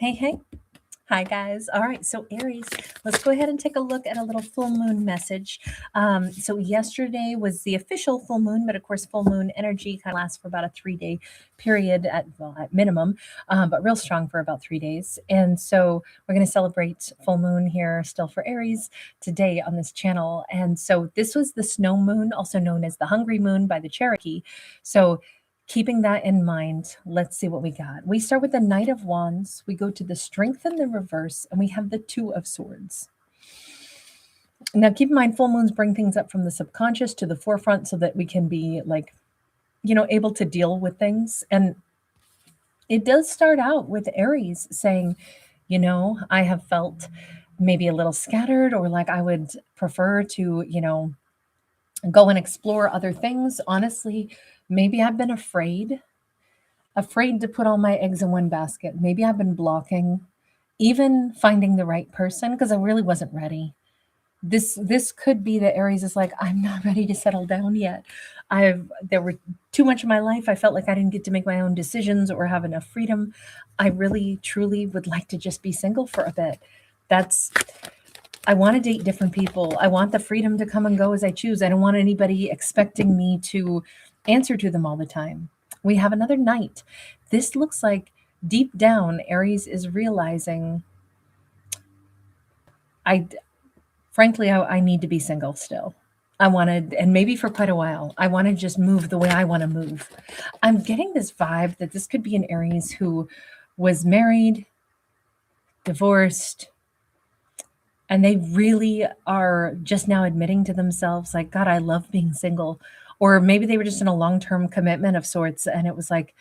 Hey, hey. Hi, guys. All right. So, Aries, let's go ahead and take a look at a little full moon message. So, yesterday was the official full moon, but of course, full moon energy kind of lasts for about a 3 day period at minimum, but real strong for about 3 days. And so, we're going to celebrate full moon here still for Aries today on this channel. And so, this was the snow moon, also known as the hungry moon by the Cherokee. So, keeping that in mind, let's see what we got. We start with the Knight of Wands, we go to the Strength in the reverse, and we have the Two of Swords. Now, keep in mind, full moons bring things up from the subconscious to the forefront so that we can be able to deal with things. And it does start out with Aries saying, I have felt maybe a little scattered, or like I would prefer to, go and explore other things. Honestly, maybe I've been afraid to put all my eggs in one basket. Maybe I've been blocking even finding the right person because I really wasn't ready. This could be that Aries is like, I'm not ready to settle down yet. There were too much of my life. I felt like I didn't get to make my own decisions or have enough freedom. I really truly would like to just be single for a bit. That's I want to date different people. I want the freedom to come and go as I choose. I don't want anybody expecting me to answer to them all the time. We have another Knight. This looks like deep down, Aries is realizing, I frankly, I need to be single still. I wanted, and maybe for quite a while, I want to just move the way I want to move. I'm getting this vibe that this could be an Aries who was married, divorced, and they really are just now admitting to themselves, like, God, I love being single. Or maybe they were just in a long term commitment of sorts, and it was like,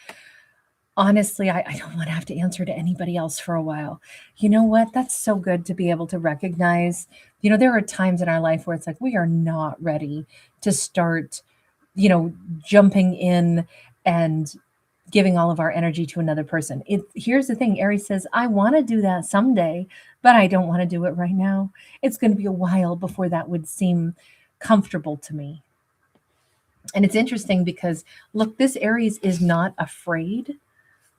honestly, I don't want to have to answer to anybody else for a while. You know what? That's so good to be able to recognize. There are times in our life where it's like we are not ready to start, jumping in and giving all of our energy to another person. Here's the thing, Aries says, I want to do that someday, but I don't want to do it right now. It's going to be a while before that would seem comfortable to me. And it's interesting because look, this Aries is not afraid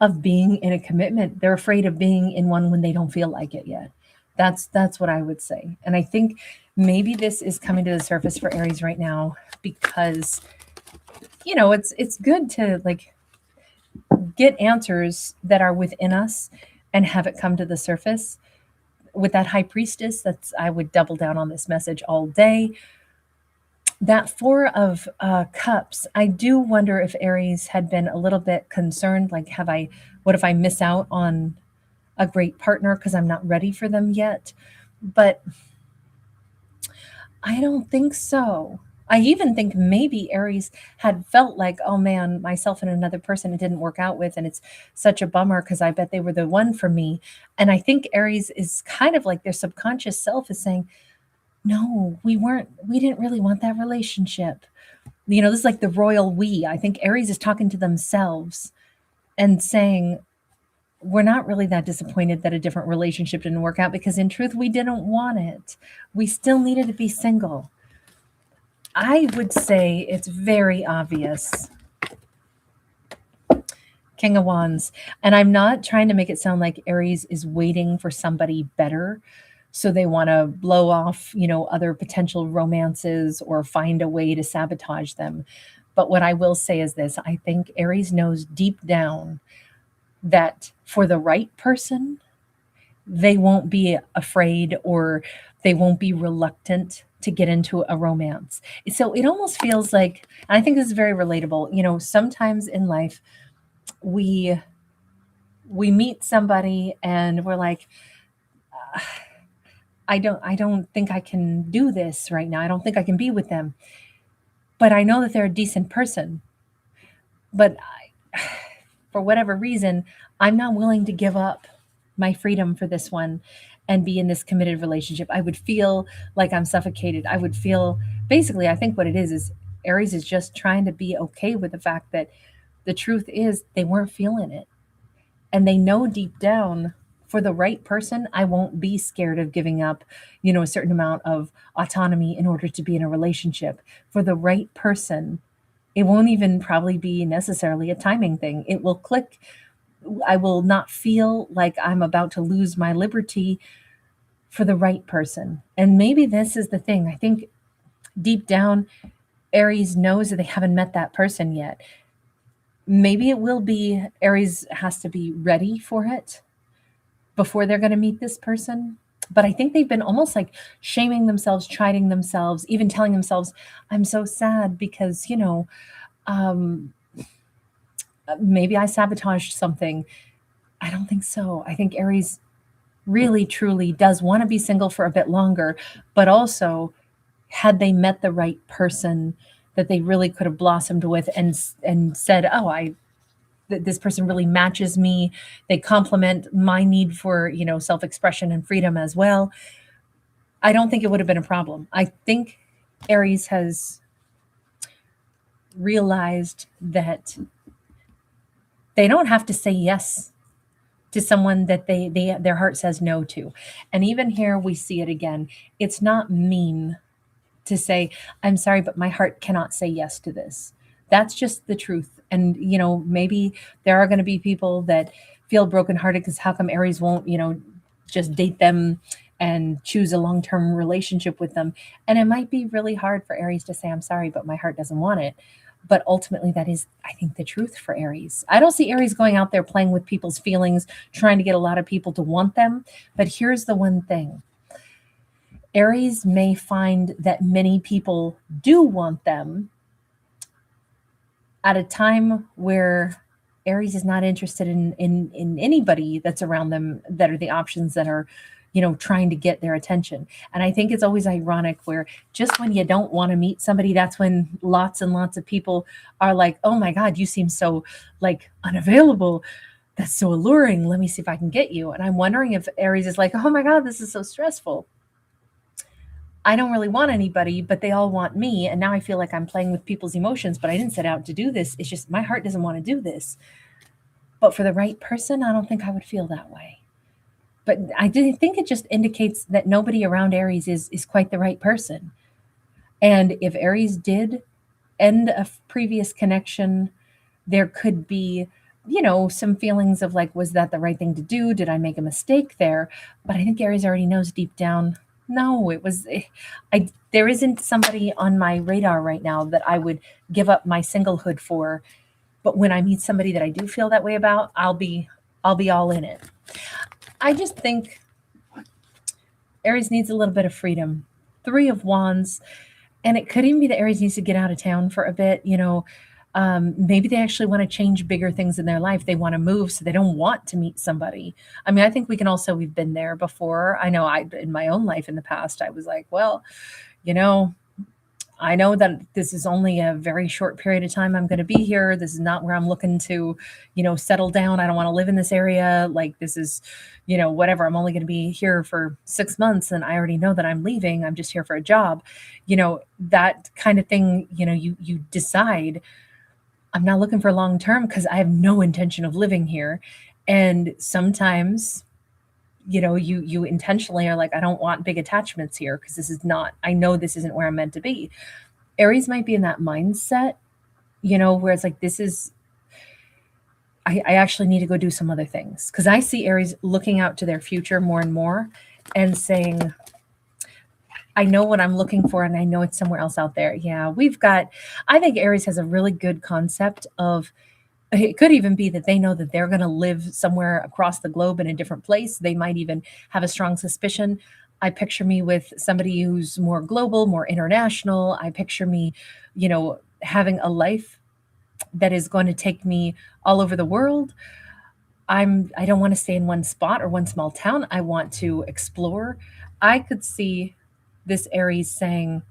of being in a commitment. They're afraid of being in one when they don't feel like it yet. That's what I would say. And I think maybe this is coming to the surface for Aries right now because it's good to like get answers that are within us and have it come to the surface. With that High Priestess, I would double down on this message all day. That Four of Cups, I do wonder if Aries had been a little bit concerned, like, what if I miss out on a great partner because I'm not ready for them yet? But I don't think so. I even think maybe Aries had felt like, oh man, myself and another person it didn't work out with, and it's such a bummer because I bet they were the one for me. And I think Aries is kind of like their subconscious self is saying, no, we didn't really want that relationship. This is like the royal we. I think Aries is talking to themselves and saying, we're not really that disappointed that a different relationship didn't work out because in truth, we didn't want it. We still needed to be single. I would say it's very obvious. King of Wands. And I'm not trying to make it sound like Aries is waiting for somebody better. So they want to blow off, other potential romances or find a way to sabotage them. But what I will say is this, I think Aries knows deep down that for the right person, they won't be afraid or they won't be reluctant to get into a romance. So it almost feels like, and I think this is very relatable, sometimes in life we meet somebody and we're like, I don't think I can do this right now. I don't think I can be with them. But I know that they're a decent person. But for whatever reason, I'm not willing to give up my freedom for this one and be in this committed relationship. I would feel like I'm suffocated. I would feel basically, I think what it is Aries is just trying to be okay with the fact that the truth is they weren't feeling it. And they know deep down for the right person, I won't be scared of giving up, a certain amount of autonomy in order to be in a relationship. For the right person, it won't even probably be necessarily a timing thing. It will click I will not feel like I'm about to lose my liberty for the right person. And maybe this is the thing. I think deep down, Aries knows that they haven't met that person yet. Maybe it will be Aries has to be ready for it before they're going to meet this person. But I think they've been almost like shaming themselves, chiding themselves, even telling themselves, I'm so sad because, um, maybe I sabotaged something. I don't think so. I think Aries really, truly does want to be single for a bit longer, but also had they met the right person that they really could have blossomed with and said, oh, this person really matches me. They complement my need for, self-expression and freedom as well. I don't think it would have been a problem. I think Aries has realized that they don't have to say yes to someone that their heart says no to. And even here we see it again. It's not mean to say, I'm sorry, but my heart cannot say yes to this. That's just the truth. And, maybe there are going to be people that feel brokenhearted because how come Aries won't, just date them and choose a long-term relationship with them. And it might be really hard for Aries to say, I'm sorry, but my heart doesn't want it. But ultimately, that is, I think, the truth for Aries. I don't see Aries going out there playing with people's feelings, trying to get a lot of people to want them. But here's the one thing. Aries may find that many people do want them at a time where Aries is not interested in anybody that's around them that are the options that are, trying to get their attention. And I think it's always ironic where just when you don't want to meet somebody, that's when lots and lots of people are like, oh my God, you seem so like unavailable. That's so alluring. Let me see if I can get you. And I'm wondering if Aries is like, oh my God, this is so stressful. I don't really want anybody, but they all want me. And now I feel like I'm playing with people's emotions, but I didn't set out to do this. It's just my heart doesn't want to do this. But for the right person, I don't think I would feel that way. But I do think it just indicates that nobody around Aries is quite the right person. And if Aries did end a previous connection, there could be, some feelings of like, was that the right thing to do? Did I make a mistake there? But I think Aries already knows deep down, no, it was, there isn't somebody on my radar right now that I would give up my singlehood for. But when I meet somebody that I do feel that way about, I'll be all in it. I just think Aries needs a little bit of freedom. 3 of Wands, and it could even be that Aries needs to get out of town for a bit. Maybe they actually want to change bigger things in their life. They want to move, so they don't want to meet somebody. I mean, I think we've been there before. I know in my own life in the past, I was like, well, I know that this is only a very short period of time I'm going to be here. This is not where I'm looking to, settle down. I don't want to live in this area. Like this is, whatever. I'm only going to be here for 6 months and I already know that I'm leaving. I'm just here for a job. That kind of thing, you decide I'm not looking for long term because I have no intention of living here. And sometimes, you intentionally are like, I don't want big attachments here because I know this isn't where I'm meant to be. Aries might be in that mindset, where it's like, I actually need to go do some other things. Because I see Aries looking out to their future more and more and saying, I know what I'm looking for and I know it's somewhere else out there. Yeah, I think Aries has a really good concept of, it could even be that they know that they're going to live somewhere across the globe in a different place. They might even have a strong suspicion. I picture me with somebody who's more global, more international. I picture me, having a life that is going to take me all over the world. I don't want to stay in one spot or one small town. I want to explore. I could see this Aries saying,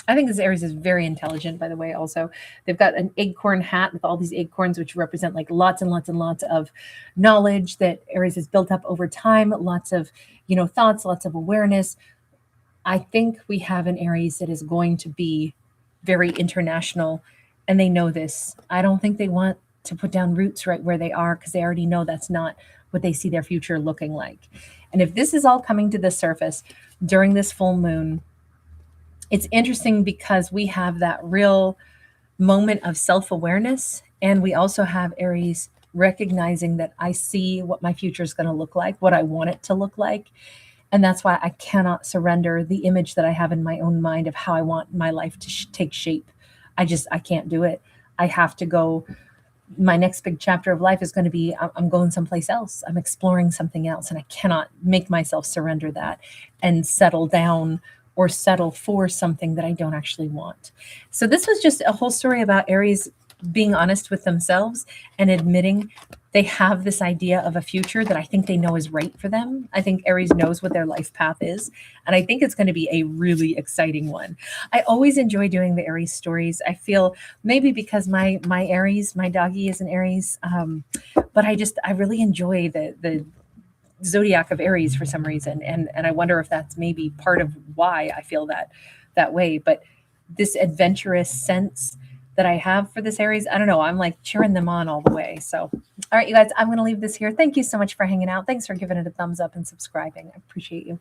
I think this Aries is very intelligent, by the way, also. They've got an acorn hat with all these acorns, which represent like lots and lots and lots of knowledge that Aries has built up over time, lots of, thoughts, lots of awareness. I think we have an Aries that is going to be very international, and they know this. I don't think they want to put down roots right where they are because they already know that's not what they see their future looking like. And if this is all coming to the surface during this full moon, it's interesting because we have that real moment of self-awareness, and we also have Aries recognizing that I see what my future is going to look like, what I want it to look like. And that's why I cannot surrender the image that I have in my own mind of how I want my life to take shape. I can't do it. I have to go. My next big chapter of life is going to be I'm going someplace else. I'm exploring something else. And I cannot make myself surrender that and settle down or settle for something that I don't actually want. So this was just a whole story about Aries being honest with themselves and admitting they have this idea of a future that I think they know is right for them. I think Aries knows what their life path is. And I think it's going to be a really exciting one. I always enjoy doing the Aries stories. I feel maybe because my Aries, my doggy is an Aries. But I really enjoy the zodiac of Aries for some reason. And I wonder if that's maybe part of why I feel that way. But this adventurous sense that I have for this Aries, I don't know, I'm like cheering them on all the way. So, all right, you guys, I'm going to leave this here. Thank you so much for hanging out. Thanks for giving it a thumbs up and subscribing. I appreciate you.